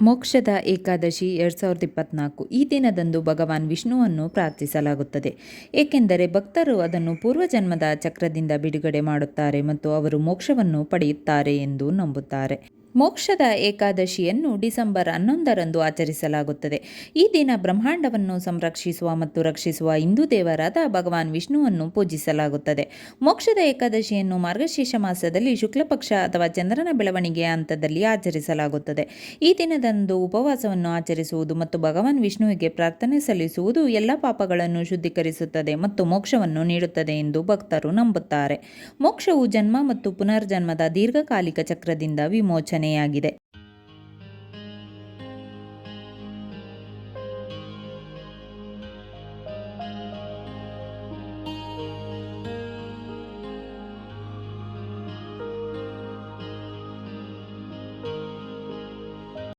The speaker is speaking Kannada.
ಮೋಕ್ಷದ ಏಕಾದಶಿ 2024 ಈ ದಿನದಂದು ಭಗವಾನ್ ವಿಷ್ಣುವನ್ನು ಪ್ರಾರ್ಥಿಸಲಾಗುತ್ತದೆ. ಏಕೆಂದರೆ ಭಕ್ತರು ಅದನ್ನು ಪೂರ್ವಜನ್ಮದ ಚಕ್ರದಿಂದ ಬಿಡುಗಡೆ ಮಾಡುತ್ತಾರೆ ಮತ್ತು ಅವರು ಮೋಕ್ಷವನ್ನು ಪಡೆಯುತ್ತಾರೆ ಎಂದು ನಂಬುತ್ತಾರೆ. ಮೋಕ್ಷದ ಏಕಾದಶಿಯನ್ನು ಡಿಸೆಂಬರ್ 11ರಂದು ಆಚರಿಸಲಾಗುತ್ತದೆ. ಈ ದಿನ ಬ್ರಹ್ಮಾಂಡವನ್ನು ಸಂರಕ್ಷಿಸುವ ಮತ್ತು ರಕ್ಷಿಸುವ ಹಿಂದೂ ದೇವರಾದ ಭಗವಾನ್ ವಿಷ್ಣುವನ್ನು ಪೂಜಿಸಲಾಗುತ್ತದೆ. ಮೋಕ್ಷದ ಏಕಾದಶಿಯನ್ನು ಮಾರ್ಗಶೀರ್ಷ ಮಾಸದಲ್ಲಿ ಶುಕ್ಲಪಕ್ಷ ಅಥವಾ ಚಂದ್ರನ ಬೆಳವಣಿಗೆಯ ಹಂತದಲ್ಲಿ ಆಚರಿಸಲಾಗುತ್ತದೆ. ಈ ದಿನದಂದು ಉಪವಾಸವನ್ನು ಆಚರಿಸುವುದು ಮತ್ತು ಭಗವಾನ್ ವಿಷ್ಣುವಿಗೆ ಪ್ರಾರ್ಥನೆ ಸಲ್ಲಿಸುವುದು ಎಲ್ಲ ಪಾಪಗಳನ್ನು ಶುದ್ಧೀಕರಿಸುತ್ತದೆ ಮತ್ತು ಮೋಕ್ಷವನ್ನು ನೀಡುತ್ತದೆ ಎಂದು ಭಕ್ತರು ನಂಬುತ್ತಾರೆ. ಮೋಕ್ಷವು ಜನ್ಮ ಮತ್ತು ಪುನರ್ಜನ್ಮದ ದೀರ್ಘಕಾಲಿಕ ಚಕ್ರದಿಂದ ವಿಮೋಚನೆಯಾಗಿದೆ.